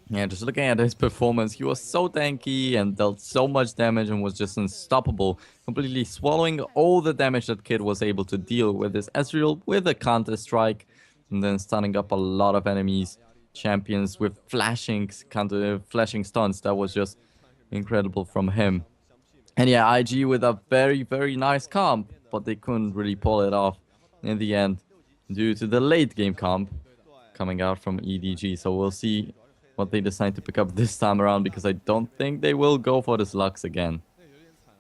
Yeah, just looking at his performance, he was so tanky and dealt so much damage and was just unstoppable, completely swallowing all the damage that Kid was able to deal with his Ezreal with a counter strike, and then stunning up a lot of enemies, champions with flashing counter flashing stuns. That was just incredible from him. And yeah, IG with a very nice comp, but they couldn't really pull it off in the end due to the late game comp coming out from EDG. So we'll see what they decide to pick up this time around, because I don't think they will go for this Lux again.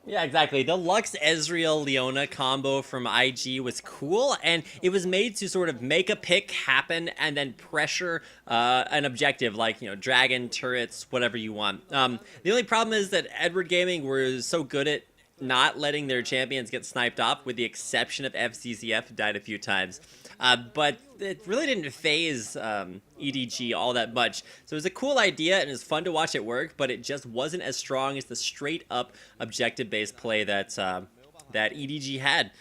Yeah, exactly. The Lux Ezreal Leona combo from IG was cool, and it was made to sort of make a pick happen and then pressure an objective like, dragon, turrets, whatever you want. The only problem is that Edward Gaming were so good at not letting their champions get sniped off, with the exception of FCCF, who died a few times. But it really didn't phase EDG all that much. So it was a cool idea and it was fun to watch it work, but it just wasn't as strong as the straight up objective based play that EDG had.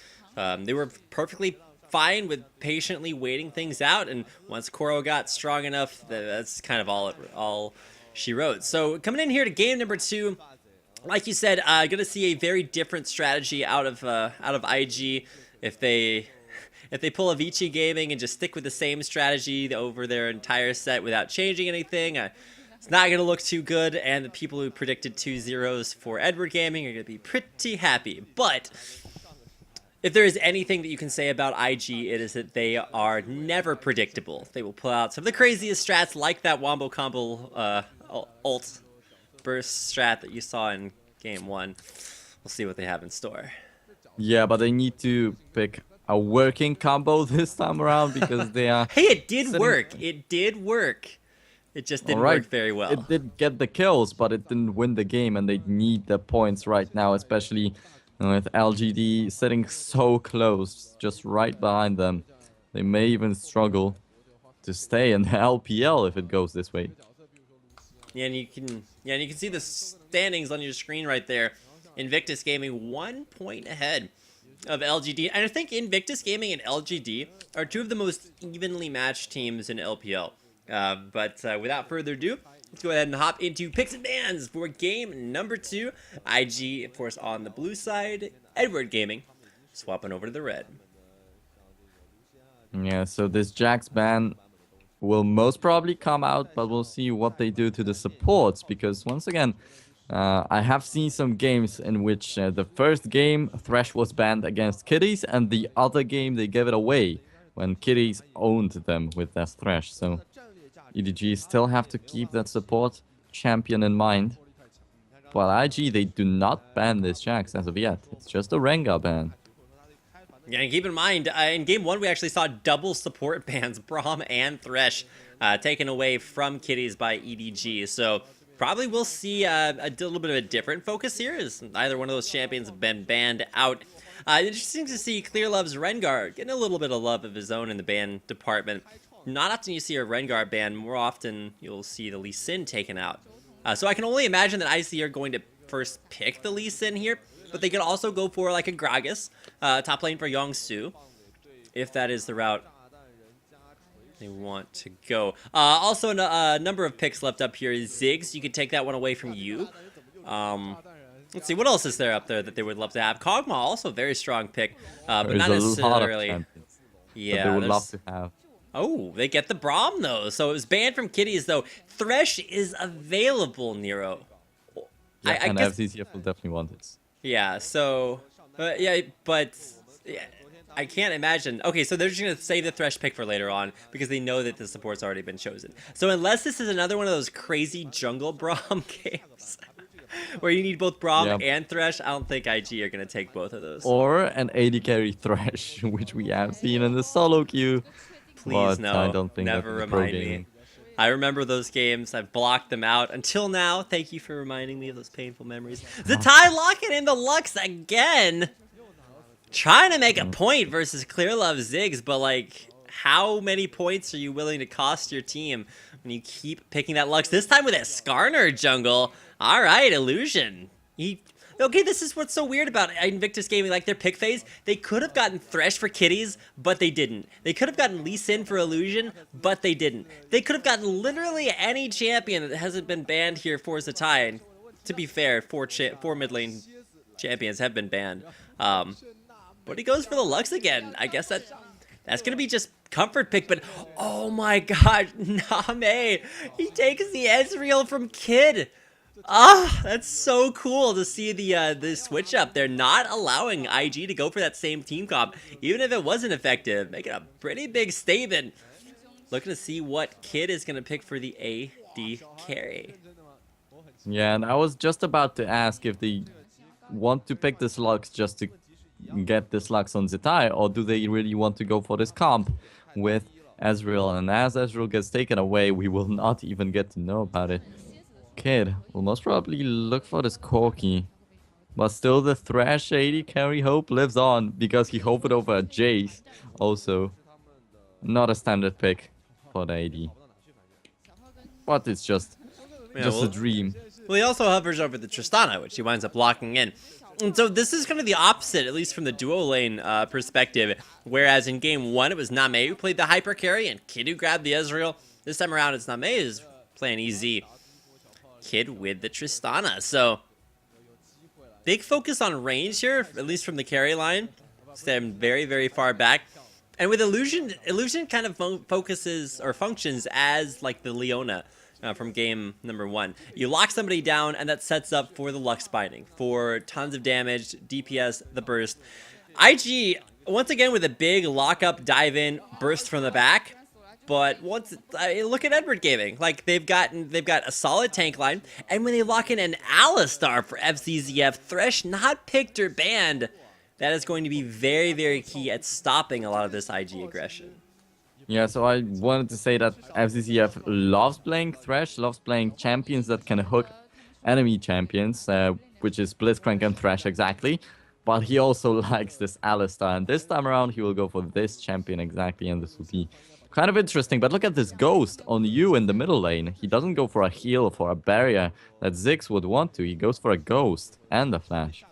They were perfectly fine with patiently waiting things out, and once Koro got strong enough, that's kind of all she wrote. So coming in here to game number 2, like you said, gonna see a very different strategy out of IG if they pull a Vici Gaming and just stick with the same strategy over their entire set without changing anything. It's not gonna look too good, and the people who predicted 2-0s for Edward Gaming are gonna be pretty happy. But if there is anything that you can say about IG, it is that they are never predictable. They will pull out some of the craziest strats, like that Wombo Combo ult burst strat that you saw in game 1. We'll see what they have in store. Yeah, but they need to pick a working combo this time around, because they are Hey, it did sitting... work. It did work. It just All didn't right, work very well. it did get the kills, but it didn't win the game, and they need the points right now, especially with LGD sitting so close, just right behind them. They may even struggle to stay in the LPL if it goes this way. Yeah, and you can see the standings on your screen right there. Invictus Gaming 1 point ahead of LGD. And I think Invictus Gaming and LGD are two of the most evenly matched teams in LPL. But without further ado, let's go ahead and hop into picks and bans for game number 2. IG, of course, on the blue side. Edward Gaming swapping over to the red. Yeah, so this Jax ban will most probably come out, but we'll see what they do to the supports, because once again, I have seen some games in which the first game Thresh was banned against Kitties, and the other game they gave it away when Kitties owned them with their Thresh. So EDG still have to keep that support champion in mind. While IG, they do not ban this Jax as of yet. It's just a Rengar ban. Yeah, and keep in mind, in game 1, we actually saw double support bans, Braum and Thresh, taken away from Kitties by EDG. So probably we'll see a little bit of a different focus here, as either one of those champions have been banned out. Interesting to see Clearlove's Rengar getting a little bit of love of his own in the ban department. Not often you see a Rengar ban, more often you'll see the Lee Sin taken out. So I can only imagine that IC are going to first pick the Lee Sin here, but they could also go for like a Gragas, top lane for Yongsu, if that is the route they want to go. Also, a number of picks left up here. Ziggs, you could take that one away from you. Let's see, what else is there up there that they would love to have? Kog'Maw, also a very strong pick, but There's not necessarily. Yeah, that they would love to have. Oh, they get the Braum, though. So it was banned from Kitties, though. Thresh is available, Nero. Yeah, I and guess... FCCF will definitely want it. Yeah, so... yeah, I can't imagine. Okay, so they're just going to save the Thresh pick for later on, because they know that the support's already been chosen. So unless this is another one of those crazy jungle Braum games, where you need both Braum and Thresh, I don't think IG are going to take both of those. Or an AD carry Thresh, which we have seen in the solo queue. Please, but no. I don't think Never remind me. I remember those games. I've blocked them out until now. Thank you for reminding me of those painful memories. Zatai locking in the Lux again. Trying to make a point versus Clearlove Ziggs, but like, how many points are you willing to cost your team when you keep picking that Lux? This time with a Skarner jungle. All right, Illusion. Okay, this is what's so weird about Invictus Gaming, like their pick phase. They could have gotten Thresh for Kitties, but they didn't. They could have gotten Lee Sin for Illusion, but they didn't. They could have gotten literally any champion that hasn't been banned here for Zatai. And to be fair, four mid lane champions have been banned. But he goes for the Lux again. I guess that's gonna be just comfort pick, but oh my god, Name! He takes the Ezreal from Kid. Ah, that's so cool to see the switch up. They're not allowing IG to go for that same team comp, even if it wasn't effective. Making a pretty big statement. Looking to see what Kid is gonna pick for the AD carry. Yeah, and I was just about to ask if they want to pick this Lux just to get this Lux on Zatai, or do they really want to go for this comp with Ezreal? And as Ezreal gets taken away, we will not even get to know about it. Kid will most probably look for this Corki, but still the Thresh AD carry hope lives on because he hoped over a Jace. Also, not a standard pick for the AD, but it's just a dream. Well, he also hovers over the Tristana, which he winds up locking in. And so this is kind of the opposite, at least from the duo lane perspective. Whereas in game 1, it was Name who played the hyper carry and Kid who grabbed the Ezreal. This time around, it's Name who's playing EZ. Kid with the Tristana. So big focus on range here, at least from the carry line. Stand very, very far back. And with Illusion kind of focuses or functions as like the Leona. From game number 1. You lock somebody down, and that sets up for the Lux binding, for tons of damage, DPS, the burst. IG, once again, with a big lockup, dive in, burst from the back. But look at Edward Gaming. Like, they've got a solid tank line, and when they lock in an Alistar for FCZF, Thresh not picked or banned, that is going to be very, very key at stopping a lot of this IG aggression. Yeah, so I wanted to say that FCCF loves playing Thresh, loves playing champions that can hook enemy champions, which is Blitzcrank and Thresh exactly. But he also likes this Alistar, and this time around he will go for this champion exactly, and this will be kind of interesting. But look at this Ghost on you in the middle lane. He doesn't go for a heal or for a barrier that Ziggs would want to. He goes for a Ghost and a Flash.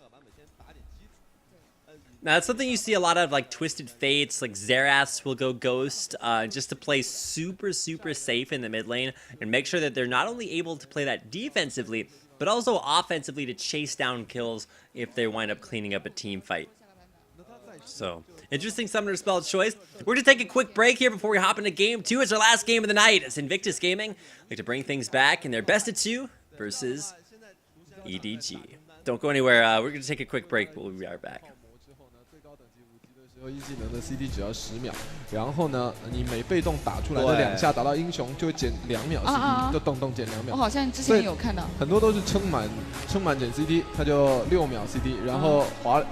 Now, that's something you see a lot of, like, Twisted Fates, like Xerath will go Ghost, just to play super, super safe in the mid lane and make sure that they're not only able to play that defensively, but also offensively to chase down kills if they wind up cleaning up a team fight. So, interesting summoner spell choice. We're going to take a quick break here before we hop into game 2. It's our last game of the night. It's Invictus Gaming. Like to bring things back in their best of 2 versus EDG. Don't go anywhere. We're going to take a quick break, but we'll be right back. 一技能的 CD 只要10秒，然后呢，你每被动打出来的2下打到英雄就会减2秒 CD， 就动减2秒。我好像之前有看到，很多都是撑满减 CD， 它就6秒 CD， 然后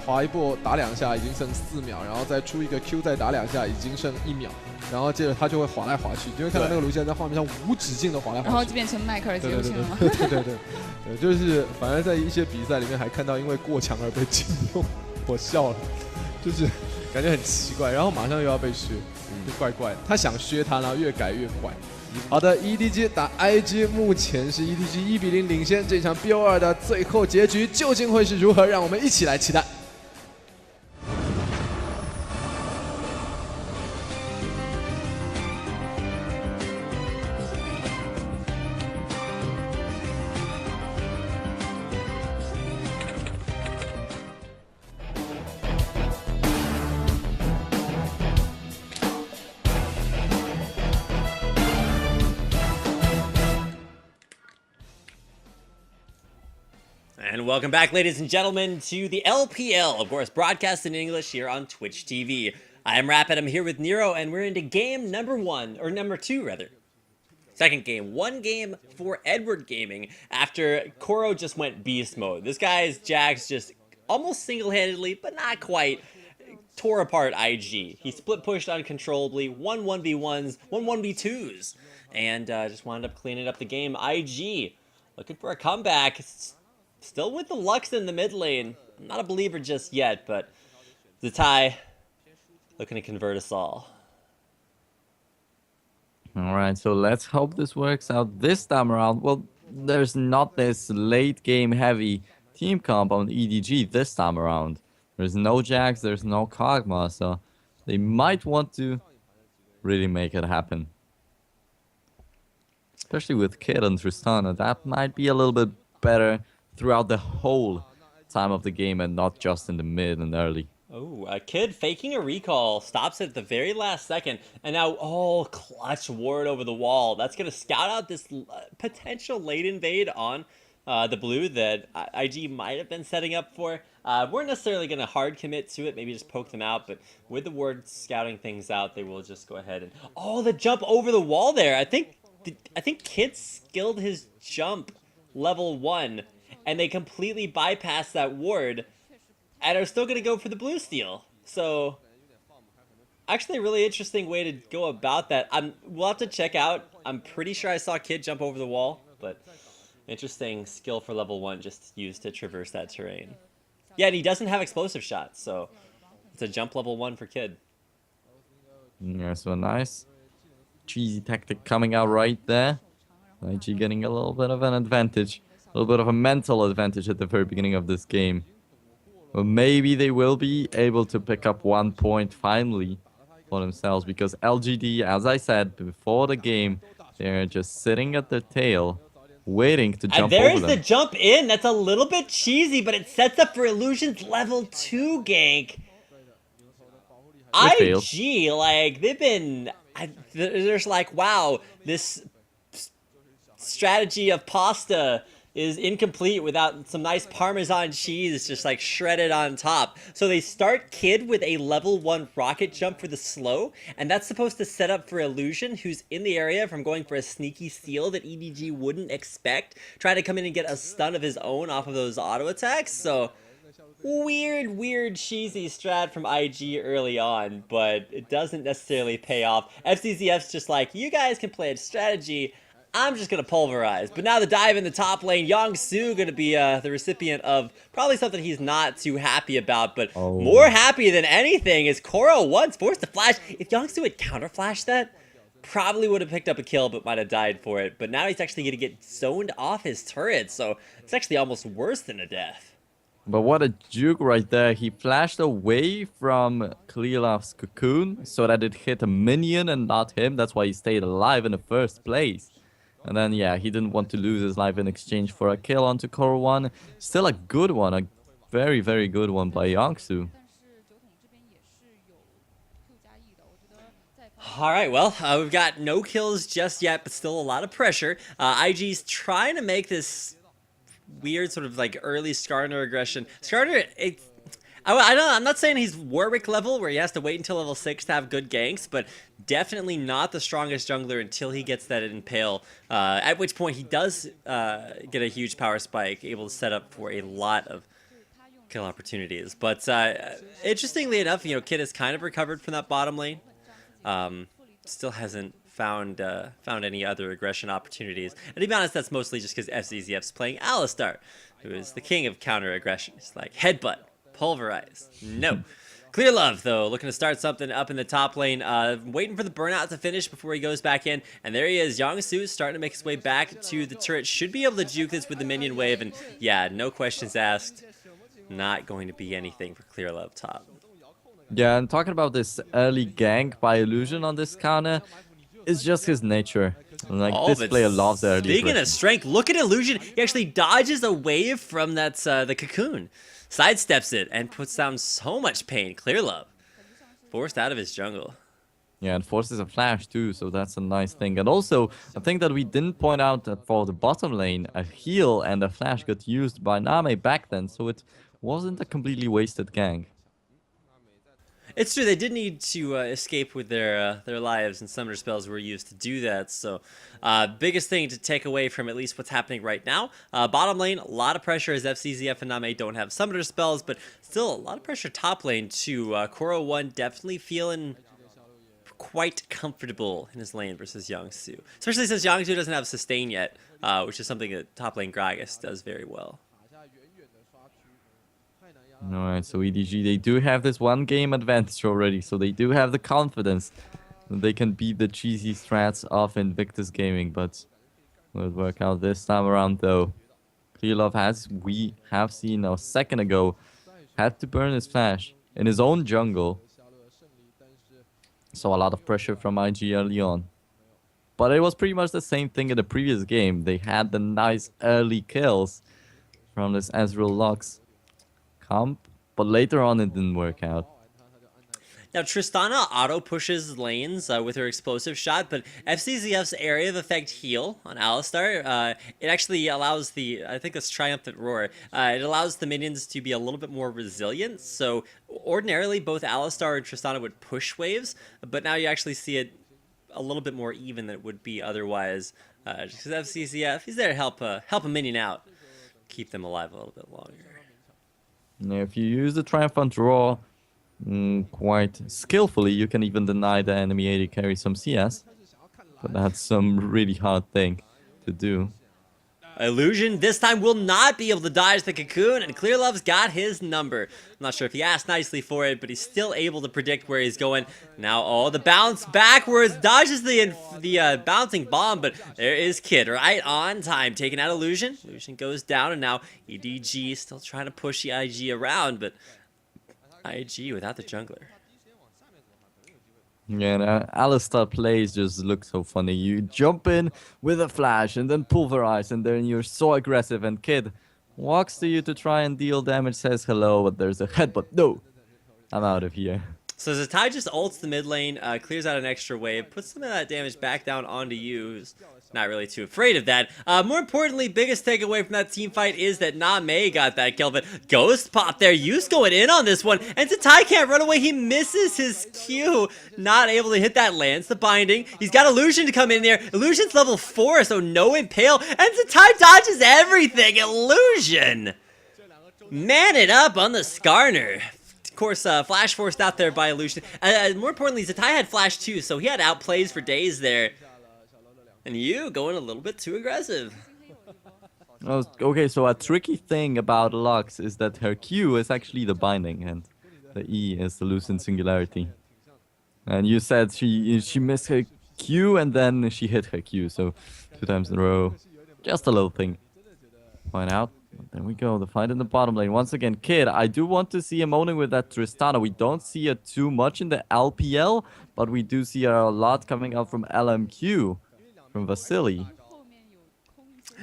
滑一波打2下已经剩4秒，然后再出一个 Q 再打2下已经剩1秒，然后接着它就会滑来滑去，就会看到那个卢锡安在画面上无止境的滑来滑去，然后就变成迈克尔杰克逊了吗？对，就是反而在一些比赛里面还看到因为过强而被禁用，我笑了，就是。 感觉很奇怪，然后马上又要被削，就怪怪的。他想削他，然后越改越怪。好的 ，EDG 打 IG， 目前是 EDG 1比0领先。这场 BO2 的最后结局究竟会是如何？让我们一起来期待。 And welcome back, ladies and gentlemen, to the LPL, of course, broadcast in English here on Twitch TV. I am Rapid, I'm here with Nero, and we're into game number 2, rather. Second game, 1 game for Edward Gaming after Koro just went beast mode. This guy's Jax just almost single-handedly, but not quite, tore apart IG. He split pushed uncontrollably, 1-1v1s, 1-1v2s, and just wound up cleaning up the game. IG looking for a comeback. Still with the Lux in the mid lane. I'm not a believer just yet, but Zatai looking to convert us all. Alright, so let's hope this works out this time around. Well, there's not this late game heavy team comp on EDG this time around. There's no Jax, there's no Kog'Maw, so they might want to really make it happen. Especially with Kid and Tristana, that might be a little bit better throughout the whole time of the game and not just in the mid and early. Oh, a Kid faking a recall, stops it at the very last second, and now, oh, clutch ward over the wall. That's going to scout out this potential late invade on the blue that IG might have been setting up for. We're necessarily going to hard commit to it, maybe just poke them out, but with the ward scouting things out, they will just go ahead and... Oh, the jump over the wall there! I think Kid skilled his jump level 1, and they completely bypassed that ward, and are still going to go for the blue steal. So, actually a really interesting way to go about that. We'll have to check out. I'm pretty sure I saw Kid jump over the wall, but interesting skill for level 1 just used to traverse that terrain. Yeah, and he doesn't have explosive shots, so it's a jump level 1 for Kid. Yeah, so nice cheesy tactic coming out right there. IG getting a little bit of an advantage. A little bit of a mental advantage at the very beginning of this game. Well, maybe they will be able to pick up 1 point finally for themselves, because LGD, as I said before the game, they're just sitting at their tail, waiting to jump over them. And there's the jump in. That's a little bit cheesy, but it sets up for Illusion's level 2 gank. IG, like, they've been... There's like, wow, this strategy of pasta is incomplete without some nice Parmesan cheese just like shredded on top. So they start Kid with a level 1 rocket jump for the slow, and that's supposed to set up for Illusion, who's in the area from going for a sneaky steal that EDG wouldn't expect, trying to come in and get a stun of his own off of those auto attacks. So weird cheesy strat from IG early on, but it doesn't necessarily pay off. FCZF's just like, you guys can play a strategy, I'm just going to pulverize. But now the dive in the top lane, Yongsoo going to be the recipient of probably something he's not too happy about, but more happy than anything is Koro once forced to flash. If Yongsoo had counter-flashed that, probably would have picked up a kill, but might have died for it. But now he's actually going to get zoned off his turret, so it's actually almost worse than a death. But what a juke right there. He flashed away from Clearlove's cocoon so that it hit a minion and not him. That's why he stayed alive in the first place. And then, yeah, he didn't want to lose his life in exchange for a kill onto Core 1. Still a good one, a very, very good one by Yongsoo. Alright, well, we've got no kills just yet, but still a lot of pressure. IG's trying to make this weird sort of like early Skarner aggression. Skarner, I'm not saying he's Warwick level where he has to wait until level 6 to have good ganks, but definitely not the strongest jungler until he gets that Impale, at which point he does get a huge power spike, able to set up for a lot of kill opportunities. But interestingly enough, you know, Kid has kind of recovered from that bottom lane. Still hasn't found any other aggression opportunities. And to be honest, that's mostly just because FZZF's playing Alistar, who is the king of counter aggression. It's like headbutt, pulverize, no. Clear Love, though, looking to start something up in the top lane, waiting for the burnout to finish before he goes back in. And there he is, Yongsoo starting to make his way back to the turret. Should be able to juke this with the minion wave, and yeah, no questions asked. Not going to be anything for Clear Love top. Yeah, and talking about this early gank by Illusion on this counter, it's just his nature. Like, this player loves early aggression. Speaking of strength, look at Illusion. He actually dodges away from that the cocoon, sidesteps it, and puts down so much pain. Clear Love forced out of his jungle. Yeah, and forces a flash too, so that's a nice thing. And also, a thing that we didn't point out that for the bottom lane, a heal and a flash got used by Name back then, so it wasn't a completely wasted gank. It's true, they did need to escape with their lives, and summoner spells were used to do that. So, biggest thing to take away from at least what's happening right now, bottom lane, a lot of pressure as FCZF and Name don't have summoner spells, but still a lot of pressure top lane too. Koro 1 definitely feeling quite comfortable in his lane versus Yongsoo, especially since Yongsoo doesn't have sustain yet, which is something that top lane Gragas does very well. Alright, so EDG, they do have this one game advantage already, so they do have the confidence that they can beat the cheesy strats of Invictus Gaming, but will it work out this time around though? Clearlove, as we have seen a second ago, had to burn his flash in his own jungle. So a lot of pressure from IG early on. But it was pretty much the same thing in the previous game. They had the nice early kills from this Ezreal Lux comp, but later on it didn't work out. Now, Tristana auto-pushes lanes with her explosive shot, but FCZF's area of effect heal on Alistar, it actually allows the, I think it's Triumphant Roar, it allows the minions to be a little bit more resilient, so ordinarily both Alistar and Tristana would push waves, but now you actually see it a little bit more even than it would be otherwise, just because FCZF, he's there to help a minion out, keep them alive a little bit longer. Now, if you use the Triumphant Roar quite skillfully, you can even deny the enemy AD carry some CS. But that's some really hard thing to do. Illusion this time will not be able to dodge the cocoon, and Clearlove's got his number. I'm not sure if he asked nicely for it, but he's still able to predict where he's going. Now, oh, the bounce backwards dodges the bouncing bomb, but there is Kid right on time, taking out Illusion. Illusion goes down, and now EDG still trying to push the IG around, but IG without the jungler. Yeah, and Alistar plays just look so funny. You jump in with a flash and then pulverize, and then you're so aggressive, and Kid walks to you to try and deal damage, says hello, but there's a headbutt. No, I'm out of here. So Zatai just ults the mid lane, clears out an extra wave, puts some of that damage back down onto you, who's not really too afraid of that. More importantly, biggest takeaway from that team fight is that Name got that kill, but Ghost Pop there, Yus going in on this one, and Zatai can't run away, he misses his Q, not able to hit that, lands the binding, he's got Illusion to come in there, Illusion's level 4, so no Impale, and Zatai dodges everything, Illusion! Man it up on the Skarner. Of course, Flash forced out there by Illusion. More importantly, Zatai had Flash too, so he had outplays for days there. And you going a little bit too aggressive. Oh, okay, so a tricky thing about Lux is that her Q is actually the binding, and the E is the Lucent Singularity. And you said she missed her Q, and then she hit her Q, so 2 times in a row. Just a little thing. Point out. There we go, the fight in the bottom lane. Once again, Kid, I do want to see him owning with that Tristana. We don't see it too much in the LPL, but we do see a lot coming out from LMQ, from Vasily.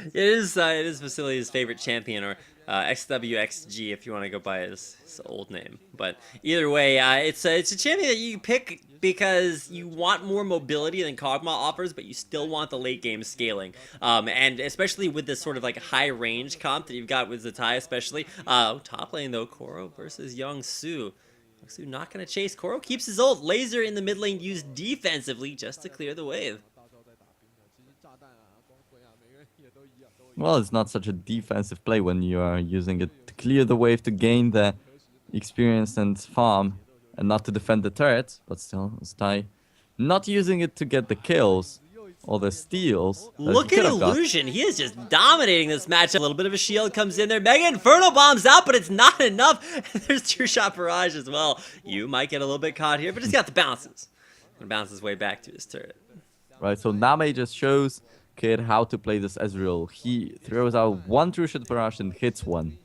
It is Vasily's favorite champion, or XWXG if you want to go by his old name. But either way, it's a champion that you pick because you want more mobility than Kog'Maw offers, but you still want the late game scaling. And especially with this sort of like high range comp that you've got with Zatai especially. Top lane though, Koro versus Young Su. Young Su not going to chase. Koro keeps his ult. Laser in the mid lane used defensively just to clear the wave. Well, it's not such a defensive play when you are using it to clear the wave to gain the experience and farm, and not to defend the turret, but still, Zatai not using it to get the kills or the steals. Look at Illusion, he is just dominating this matchup. A little bit of a shield comes in there, Mega Inferno bombs out, but it's not enough. There's True Shot Barrage as well. You might get a little bit caught here, but he's got the bounces. Gonna bounce his way back to his turret. Right, so Name just shows Kid how to play this Ezreal. He throws out 1 True Shot Barrage and hits 1.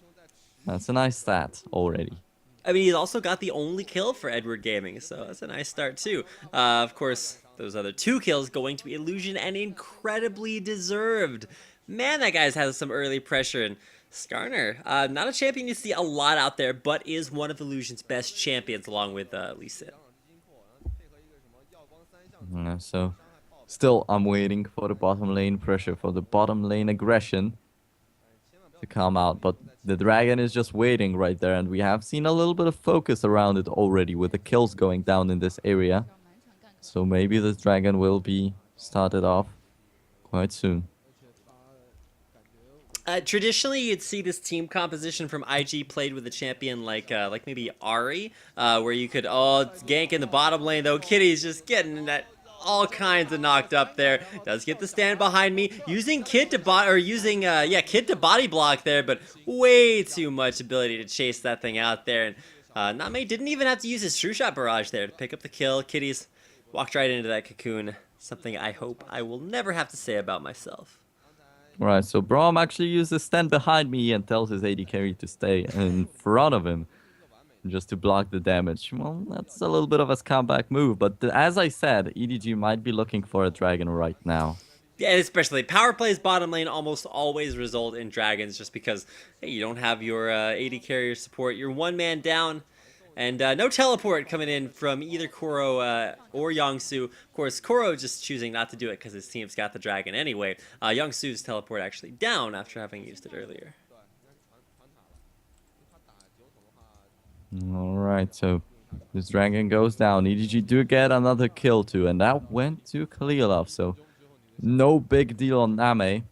That's a nice stat already. I mean, he's also got the only kill for Edward Gaming, so that's a nice start too. Of course, those other 2 kills going to Illusion, and incredibly deserved. Man, that guy's has some early pressure. And Skarner, not a champion you see a lot out there, but is one of Illusion's best champions, along with Lee Sin. So, still, I'm waiting for the bottom lane pressure, for the bottom lane aggression to come out, but the dragon is just waiting right there, and we have seen a little bit of focus around it already with the kills going down in this area. So maybe the dragon will be started off quite soon. Traditionally, you'd see this team composition from IG played with a champion like maybe Ahri, where you could gank in the bottom lane, though Kitty's just getting that all kinds of knocked up there. Does get the stand behind me, using Kid to Kid to body block there, but way too much ability to chase that thing out there. And Name didn't even have to use his True Shot Barrage there to pick up the kill. Kitty's walked right into that cocoon. Something I hope I will never have to say about myself. Right, so Braum actually uses stand behind me and tells his AD carry to stay in front of him just to block the damage. Well, that's a little bit of a comeback move, but as I said, EDG might be looking for a dragon right now. Yeah, especially power plays bottom lane almost always result in dragons just because hey, you don't have your AD carrier support. You're one man down, and no teleport coming in from either Koro or Yongsu. Of course, Koro just choosing not to do it because his team's got the dragon anyway. Yongsu's teleport actually down after having used it earlier. Alright, so this dragon goes down. EDG do get another kill too, and that went to Kalilov, so no big deal on Name.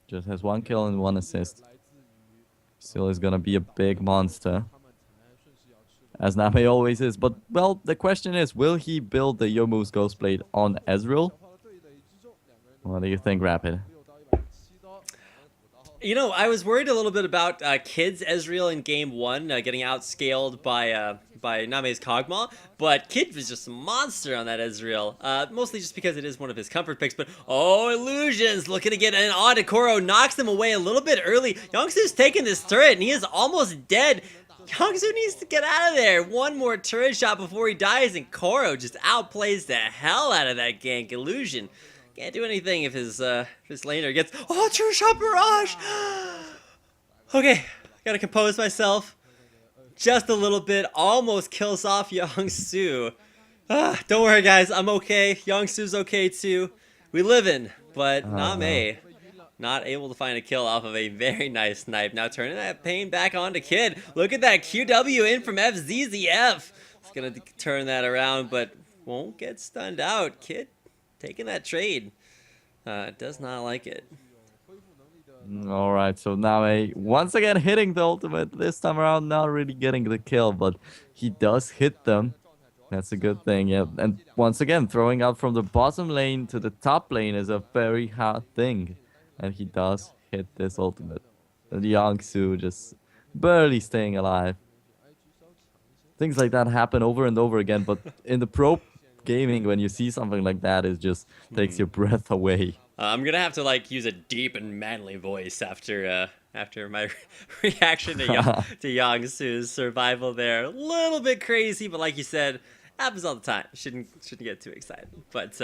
Just has 1 kill and 1 assist. Still is gonna be a big monster, as Name always is. But, well, the question is, will he build the Youmuu's Ghostblade on Ezreal? What do you think, Rapid? You know, I was worried a little bit about Kid's Ezreal in game 1 getting outscaled by Name's Kog'Maw, but Kid was just a monster on that Ezreal, mostly just because it is one of his comfort picks, but oh, Illusions looking to get an on to Koro, knocks him away a little bit early. Yongsu's taking this turret, and he is almost dead. Yongsu needs to get out of there. One more turret shot before he dies, and Koro just outplays the hell out of that gank. Illusion can't do anything if his laner gets... Oh, true shot barrage! Okay, gotta compose myself. Just a little bit. Almost kills off Yongsu. Don't worry, guys. I'm okay. Yongsu's okay, too. We livin', but Name not able to find a kill off of a very nice snipe. Now turning that pain back onto Kid. Look at that QW in from FZZF. It's gonna turn that around, but won't get stunned out. Kid taking that trade. Does not like it. Alright, so now once again hitting the ultimate. This time around not really getting the kill, but he does hit them. That's a good thing, yeah. And once again, throwing out from the bottom lane to the top lane is a very hard thing. And he does hit this ultimate. And Yongsu just barely staying alive. Things like that happen over and over again, but in the pro gaming, when you see something like that, it just takes your breath away. I'm gonna have to like use a deep and manly voice after my reaction to Yongsu's survival there. A little bit crazy, but like you said, happens all the time. Shouldn't get too excited. But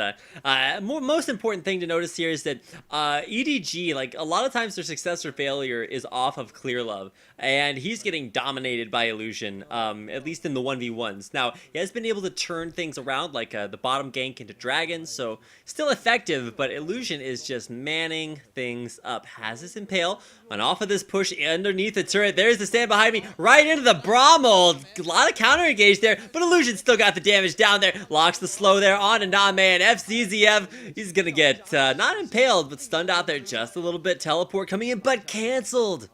most important thing to notice here is that EDG, like a lot of times their success or failure is off of Clear Love, and he's getting dominated by Illusion, at least in the 1v1s. Now, he has been able to turn things around, like the bottom gank into Dragons, so still effective, but Illusion is just manning things up. Has his Impale, and off of this push underneath the turret, there's the stand behind me, right into the Braum ult. A lot of counter engage there, but Illusion still got the damage down there, locks the slow there on to Name, and FZZF, he's gonna get not impaled, but stunned out there just a little bit. Teleport coming in, but canceled.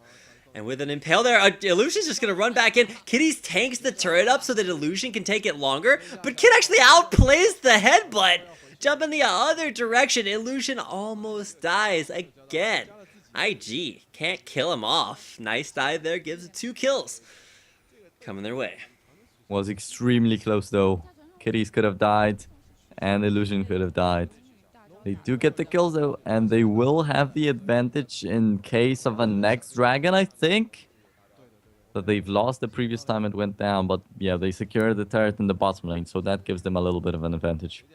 And with an impale there, Illusion's just gonna run back in. Kitty's tanks the turret up so that Illusion can take it longer, but Kid actually outplays the headbutt. Jump in the other direction, Illusion almost dies again. IG can't kill him off. Nice dive there, gives it 2 kills. Coming their way. Was extremely close though. Kitties could have died, and Illusion could have died. They do get the kills though, and they will have the advantage in case of a next dragon, I think. That they've lost the previous time it went down, but yeah, they secure the turret in the bottom lane, so that gives them a little bit of an advantage.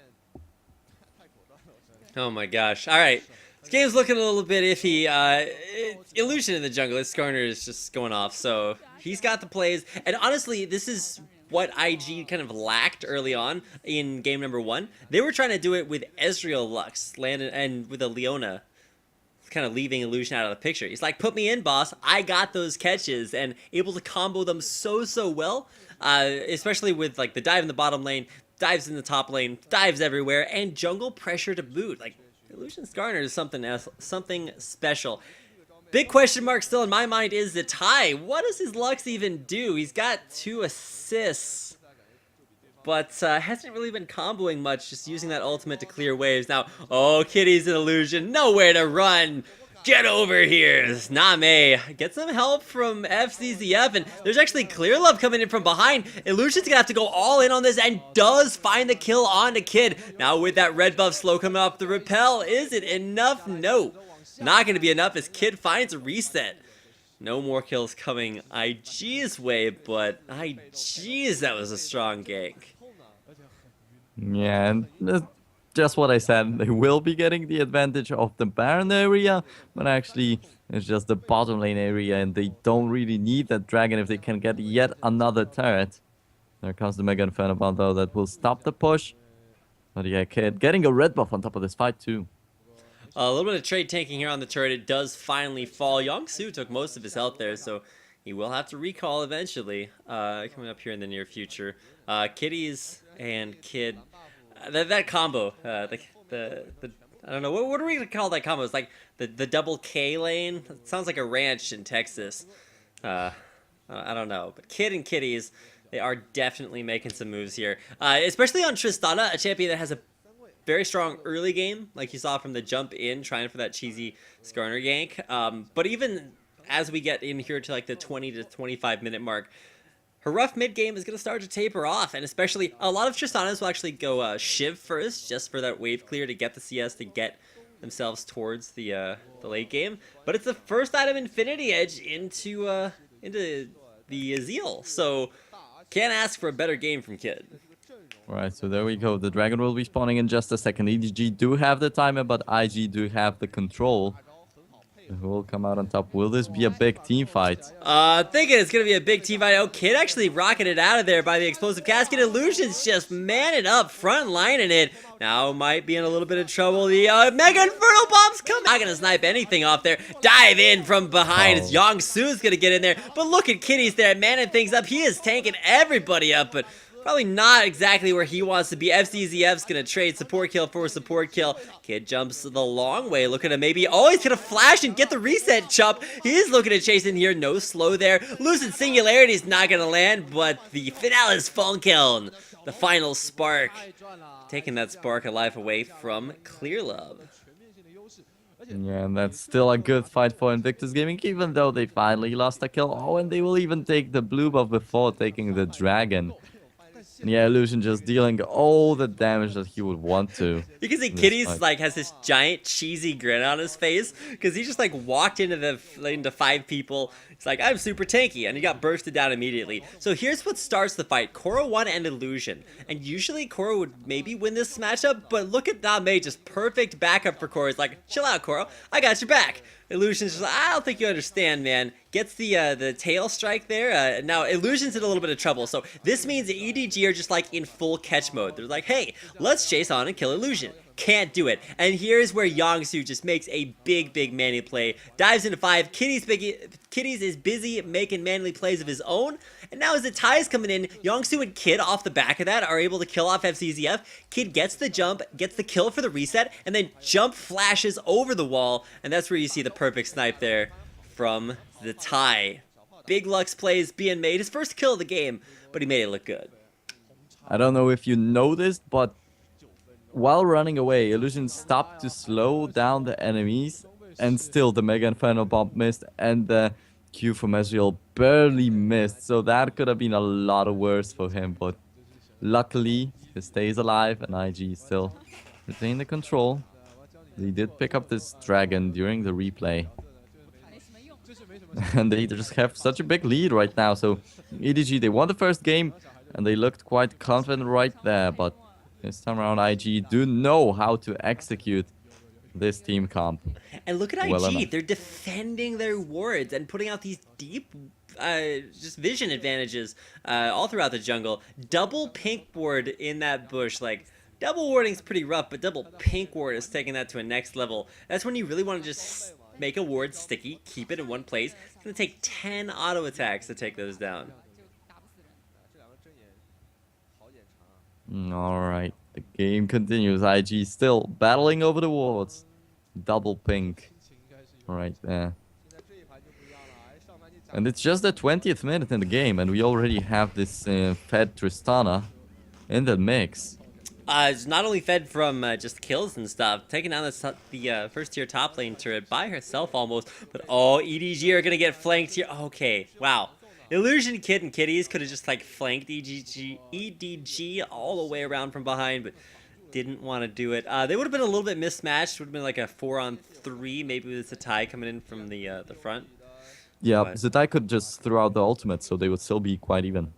Oh my gosh. Alright. This game's looking a little bit iffy. Illusion in the jungle. His Skarner is just going off, so he's got the plays. And honestly, this is what IG kind of lacked early on in game number 1. They were trying to do it with Ezreal Lux, and with a Leona, kind of leaving Illusion out of the picture. He's like, put me in, boss. I got those catches, and able to combo them so well, especially with like the dive in the bottom lane, dives in the top lane, dives everywhere, and jungle pressure to boot. Like, Illusion Skarner is something else, something special. Big question mark still in my mind is the tie. What does his Lux even do? He's got 2 assists, but hasn't really been comboing much, just using that ultimate to clear waves. Now, oh, Kitty's an Illusion, nowhere to run. Get over here. Name get some help from FZZF, and there's actually Clear Love coming in from behind. Illusion's gonna have to go all in on this, and does find the kill on the Kid. Now with that red buff slow coming off the repel, is it enough? No. Not going to be enough as Kid finds a reset. No more kills coming IG's way, but IG's, that was a strong gank. Yeah, and just what I said, they will be getting the advantage of the Baron area, but actually it's just the bottom lane area, and they don't really need that dragon if they can get yet another turret. There comes the Mega Inferno Bomb though, that will stop the push. But yeah, Kid getting a red buff on top of this fight too. A little bit of trade tanking here on the turret. It does finally fall. Youngsu took most of his health there, so he will have to recall eventually, coming up here in the near future. Kitties and Kid, that combo, the I don't know, what are we gonna call that combo? It's like the double K lane. It sounds like a ranch in Texas. I don't know, but Kid and Kitties, they are definitely making some moves here, especially on Tristana, a champion that has a very strong early game, like you saw from the jump in, trying for that cheesy Skarner gank. But even as we get in here to like the 20 to 25 minute mark, her rough mid game is going to start to taper off, and especially a lot of Tristanas will actually go Shiv first, just for that wave clear to get the CS to get themselves towards the late game. But it's the first item Infinity Edge into the Zeal, so can't ask for a better game from Kid. Alright, so there we go. The dragon will be spawning in just a second. EDG do have the timer, but IG do have the control. Who will come out on top? Will this be a big team fight? Thinking it's going to be a big team fight. Oh, Kid actually rocketed out of there by the explosive casket. Illusions just manning up, front lining it. Now might be in a little bit of trouble. The Mega Inferno Bomb's coming. Not going to snipe anything off there. Dive in from behind. As Youngsu's going to get in there. But look at Kitty's there, manning things up. He is tanking everybody up, but probably not exactly where he wants to be. FCZF's going to trade support kill for support kill. Kid jumps the long way, looking to maybe, oh, he's going to flash and get the reset chop. He's looking to chase in here, no slow there. Lucid Singularity is not going to land, but the Finalis Phone Kiln, the final spark, taking that spark of life away from Clear Love. Yeah, and that's still a good fight for Invictus Gaming, even though they finally lost a kill. Oh, and they will even take the blue buff before taking the dragon. Yeah, Illusion just dealing all the damage that he would want to. You can see Kitty's like has this giant cheesy grin on his face because he just like walked into 5 people. It's like, I'm super tanky, and he got bursted down immediately. So here's what starts the fight: Koro 1 and Illusion. And usually Koro would maybe win this matchup, but look at Name, just perfect backup for Koro. It's like, chill out, Koro, I got your back. Illusion's just like, I don't think you understand, man. Gets the tail strike there. Now, Illusion's in a little bit of trouble, so this means the EDG are just like in full catch mode. They're like, hey, let's chase on and kill Illusion. Can't do it. And here's where Youngsu just makes a big manly play. Dives into 5. Kitties is busy making manly plays of his own. And now as the tie is coming in, Youngsu and Kid off the back of that are able to kill off FCZF. Kid gets the jump, gets the kill for the reset, and then jump flashes over the wall. And that's where you see the perfect snipe there from the tie. Big Lux plays being made. His first kill of the game, but he made it look good. I don't know if you noticed, but while running away, Illusion stopped to slow down the enemies, and still the Mega Inferno Bomb missed, and the Q from Ezreal barely missed, so that could have been a lot worse for him, but luckily he stays alive, and IG still retain the control. They did pick up this dragon during the replay, and they just have such a big lead right now. So EDG, they won the first game, and they looked quite confident right there, but this time around, IG do know how to execute this team comp. And look at IG, they're defending their wards and putting out these deep just vision advantages all throughout the jungle. Double pink ward in that bush, like, double warding's pretty rough, but double pink ward is taking that to a next level. That's when you really want to just make a ward sticky, keep it in one place. It's going to take 10 auto attacks to take those down. Alright, the game continues. IG still battling over the wards. Double pink. Right there. And it's just the 20th minute in the game, and we already have this fed Tristana in the mix. It's not only fed from just kills and stuff, taking down the first tier top lane turret by herself almost, but oh, EDG are going to get flanked here. Okay, wow. Illusion, Kid, and Kitties could have just like flanked EDG all the way around from behind, but didn't want to do it. They would have been a little bit mismatched. Would have been like a 4-on-3, maybe with Zatai coming in from the front. Yeah, But- Zatai could just throw out the ultimate, so they would still be quite even.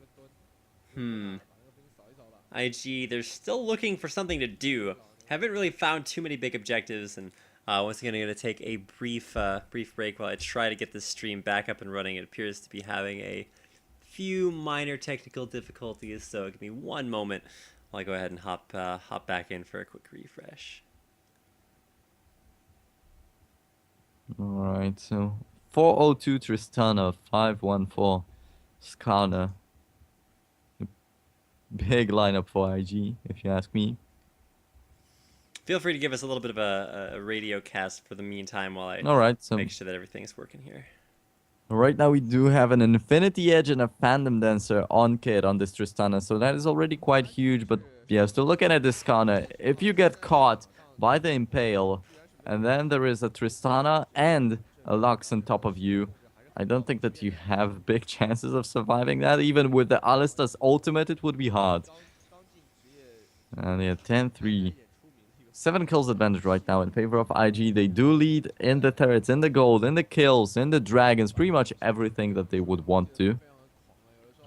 IG, they're still looking for something to do. Haven't really found too many big objectives, and once again, I'm going to take a brief break while I try to get this stream back up and running. It appears to be having a few minor technical difficulties, so give me one moment while I go ahead and hop back in for a quick refresh. Alright, so 402 Tristana, 514 Skarner. Big lineup for IG, if you ask me. Feel free to give us a little bit of a radio cast for the meantime while I Alright, so make sure that everything's working here. right now we do have an Infinity Edge and a Phantom Dancer on Kid on this Tristana, so that is already quite huge, but yeah, still looking at this Skarner, if you get caught by the Impale, and then there is a Tristana and a Lux on top of you, I don't think that you have big chances of surviving that. Even with the Alistar's ultimate, it would be hard. And yeah, 10-3. 7 kills advantage right now in favor of IG. They do lead in the turrets, in the gold, in the kills, in the dragons, pretty much everything that they would want to.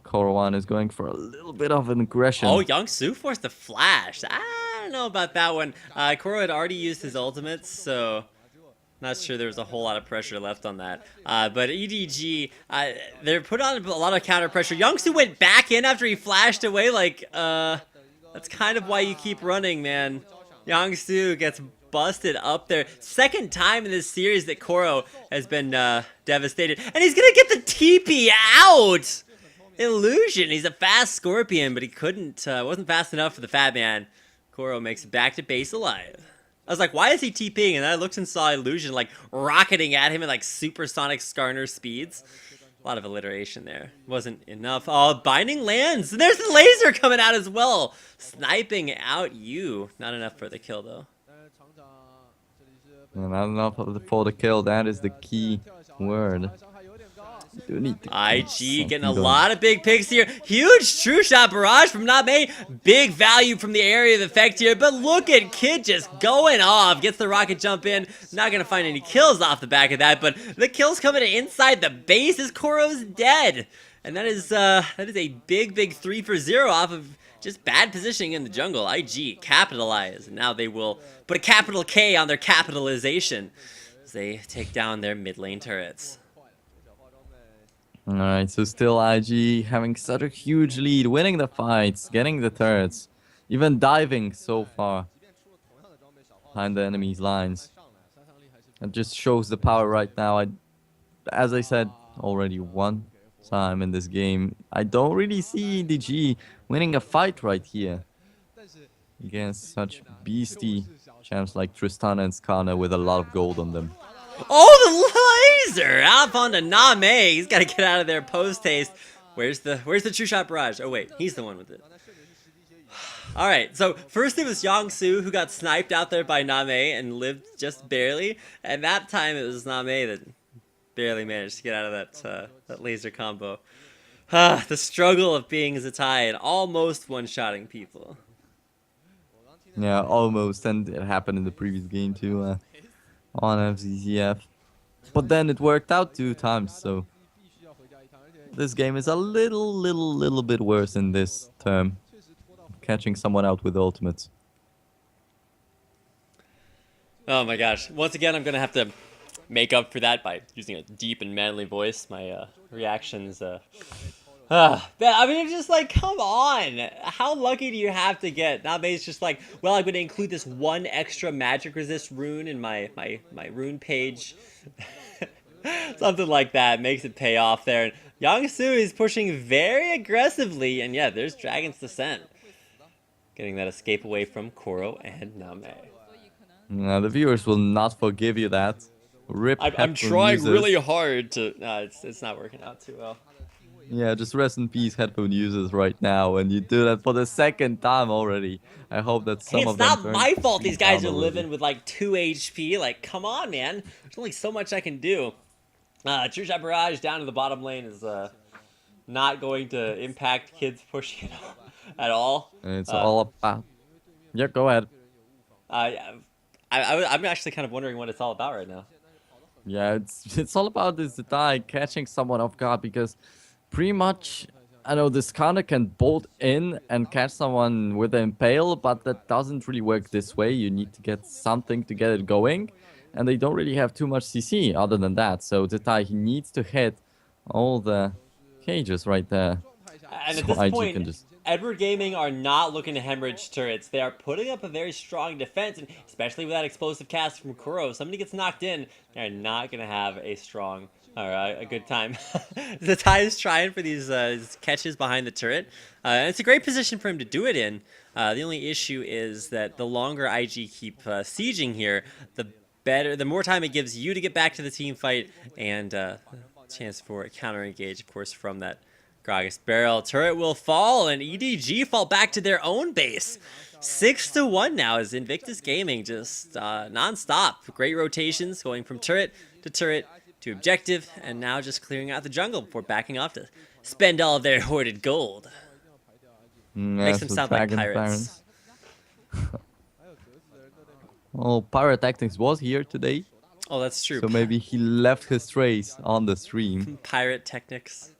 Korowan is going for a little bit of an aggression. Oh, Youngsu forced the flash. I don't know about that one. Koro had already used his ultimates, so not sure there was a whole lot of pressure left on that. But EDG, they're put on a lot of counter pressure. Youngsu went back in after he flashed away. Like, that's kind of why you keep running, man. Youngsu gets busted up there. Second time in this series that Koro has been devastated. And he's going to get the TP out! Illusion. He's a fast Scorpion, but he couldn't, wasn't fast enough for the Fat Man. Koro makes it back to base alive. I was like, why is he TPing? And then I looked and saw Illusion, like, rocketing at him at, like, supersonic Skarner speeds. A lot of alliteration there. Wasn't enough. Oh, Binding lands. And there's the laser coming out as well. Sniping out you. Not enough for the kill, though. Not enough for the kill. That is the key word. Do need to IG getting a lot of big picks here. Huge true shot barrage from Name. Big value from the area of effect here. But look at Kid just going off. Gets the rocket jump in. Not going to find any kills off the back of that. But the kills coming inside the base as Koro's dead. And that is a big 3-for-0 off of just bad positioning in the jungle. IG capitalize. And now they will put a capital K on their capitalization as they take down their mid lane turrets. Alright, so still IG having such a huge lead, winning the fights, getting the turrets, even diving so far behind the enemy's lines. It just shows the power right now. As I said already one time in this game, I don't really see EDG winning a fight right here against such beastie champs like Tristana and Skarner with a lot of gold on them. Oh, the laser! Up onto Name. He's got to get out of there post haste. Where's the true shot barrage? Oh wait, he's the one with it. All right, so first it was Youngsu who got sniped out there by Name and lived just barely, and that time it was Name that barely managed to get out of that laser combo. The struggle of being Zatai and almost one-shotting people. Yeah, almost, and it happened in the previous game too. On FZZF. But then it worked out 2 times, so this game is a little bit worse in this term. Catching someone out with ultimates. Oh my gosh. Once again, I'm going to have to make up for that by using a deep and manly voice. My reactions... I mean, it's just like, come on. How lucky do you have to get? Name's just like, well, I'm going to include this one extra magic resist rune in my rune page. Something like that makes it pay off there. And Youngsu is pushing very aggressively. And yeah, there's Dragon's Descent. Getting that escape away from Koro and Name. Now, the viewers will not forgive you that. Rip I'm trying really hard to... it's not working out too well. Yeah, just rest in peace, headphone users, right now, and you do that for the 2nd time already. I hope that some of them... It's not my fault these guys are living with like 2 HP. Like, come on, man. There's only so much I can do. True Shot Barrage down to the bottom lane is not going to impact Kids pushing it at all. It's all about... Yeah, go ahead. I'm actually kind of wondering what it's all about right now. Yeah, it's all about this die catching someone off guard because pretty much I know this counter can bolt in and catch someone with an impale, but that doesn't really work this way. You need to get something to get it going, and they don't really have too much CC other than that. So the die he needs to hit all the cages right there. And So at this IG point, can just- Edward Gaming are not looking to hemorrhage turrets. They are putting up a very strong defense, and especially with that explosive cast from Kuro. If somebody gets knocked in, they're not going to have a strong or a good time. The Ty is trying for these catches behind the turret. And it's a great position for him to do it in. The only issue is that the longer IG keep sieging here, the more time it gives you to get back to the team fight, and chance for a counter engage, of course, from that Gragas barrel. Turret will fall, and EDG fall back to their own base. 6-1 now as Invictus Gaming just non-stop. Great rotations going from turret to objective, and now just clearing out the jungle before backing off to spend all of their hoarded gold. Makes them so sound like Dragon pirates. Oh, Pirate Tactics was here today, Oh, that's true. so maybe he left his trace on the stream. Pirate Technics.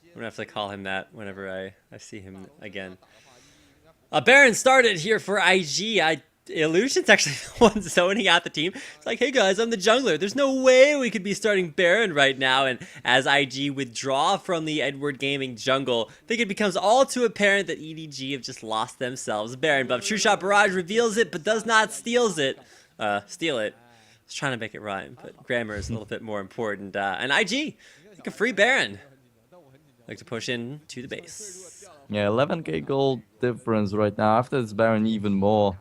I'm gonna have to call him that whenever I see him again. Baron started here for IG. Illusion's actually the one zoning out the team. It's like, hey guys, I'm the jungler. There's no way we could be starting Baron right now. And as IG withdraw from the Edward Gaming jungle, I think it becomes all too apparent that EDG have just lost themselves Baron buff. True Shot Barrage reveals it, but does not steal it. I was trying to make it rhyme, but grammar is a little bit more important. And IG, like a free Baron. Like to push in to the base. Yeah, 11k gold difference right now. After this Baron, even more.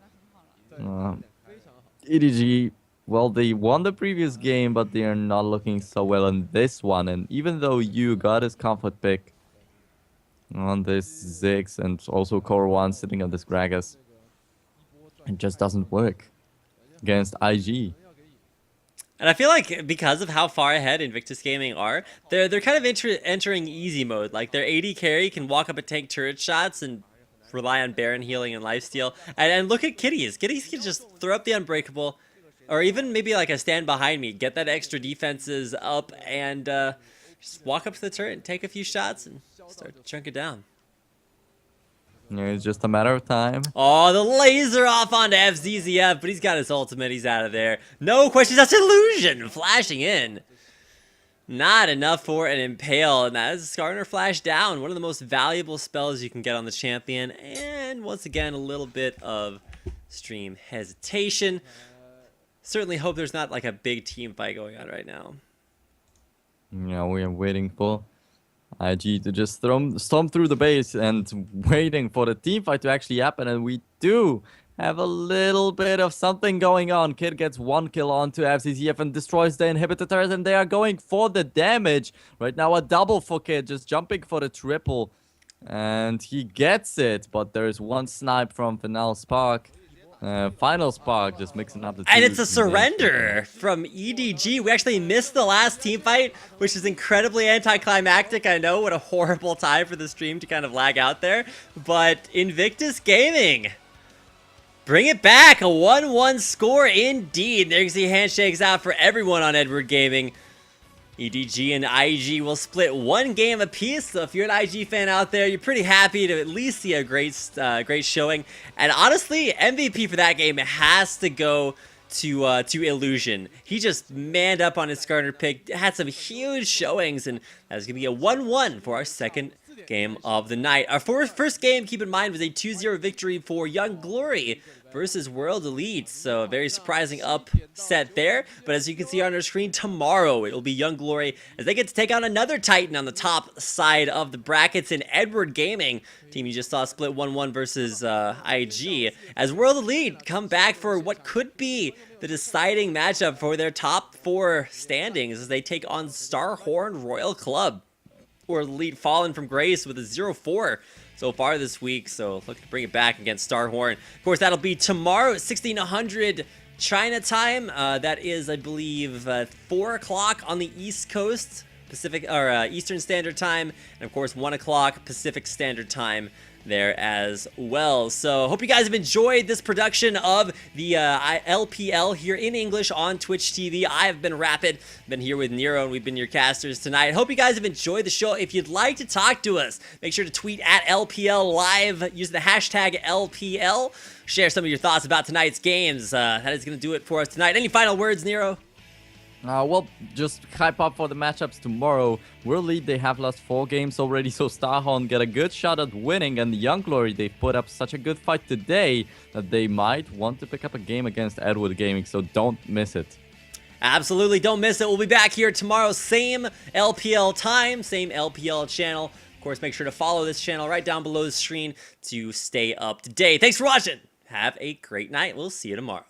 EDG, well, they won the previous game, but they are not looking so well in this one. And even though you got his comfort pick on this Ziggs and also Core 1 sitting on this Gragas, it just doesn't work against IG. And I feel like because of how far ahead Invictus Gaming are, they're kind of entering easy mode. Like their AD carry can walk up and take turret shots and rely on Baron healing and lifesteal. And look at Kitties. Kitties can just throw up the Unbreakable, or even maybe like a stand behind me, get that extra defenses up, and just walk up to the turret and take a few shots and start to chunk it down. Yeah, it's just a matter of time. Oh, the laser off onto FZZF, but he's got his ultimate. He's out of there. No questions. That's Illusion flashing in. Not enough for an Impale, and that is Skarner Flash down. One of the most valuable spells you can get on the champion. And once again, a little bit of stream hesitation. Certainly hope there's not like a big team fight going on right now. Yeah, we are waiting for IG to just storm through the base and waiting for the team fight to actually happen, and we do have a little bit of something going on. Kid gets 1 kill onto FCCF and destroys the inhibitor turret, and they are going for the damage. Right now a double for Kid, just jumping for the triple, and he gets it, but there is one snipe from Final Spark. Final Spark just mixing up the And two it's a surrender from EDG. We actually missed the last team fight, which is incredibly anticlimactic. I know, what a horrible time for the stream to kind of lag out there. But Invictus Gaming, bring it back. A 1-1 score indeed. There you can see handshakes out for everyone on Edward Gaming. EDG and IG will split 1 game apiece, so if you're an IG fan out there, you're pretty happy to at least see a great showing. And honestly, MVP for that game has to go to Illusion. He just manned up on his Skarner pick, had some huge showings, and that's going to be a 1-1 for our second game of the night. Our first game, keep in mind, was a 2-0 victory for Young Glory versus World Elite, so a very surprising upset there. But as you can see on our screen, tomorrow it will be Young Glory as they get to take on another Titan on the top side of the brackets in Edward Gaming. Team you just saw split 1-1 versus IG, as World Elite come back for what could be the deciding matchup for their top 4 standings as they take on Starhorn Royal Club. World Elite fallen from grace with a 0-4 so far this week, so looking to bring it back against Starhorn. Of course, that'll be tomorrow at 1600 China time. That is, I believe, 4 o'clock on the East Coast Pacific or Eastern Standard Time, and of course 1 o'clock Pacific Standard Time there as well. So hope you guys have enjoyed this production of the LPL here in English on Twitch TV. I have been Rapid, been here with Nero, and we've been your casters tonight. Hope you guys have enjoyed the show. If you'd like to talk to us, make sure to tweet at LPL Live. Use the hashtag LPL. Share some of your thoughts about tonight's games. That is going to do it for us tonight. Any final words, Nero? Well, just hype up for the matchups tomorrow. World League, they have lost 4 games already, so Starhorn get a good shot at winning, and Young Glory, they put up such a good fight today that they might want to pick up a game against Edward Gaming, so don't miss it. Absolutely, don't miss it. We'll be back here tomorrow, same LPL time, same LPL channel. Of course, make sure to follow this channel right down below the screen to stay up to date. Thanks for watching. Have a great night. We'll see you tomorrow.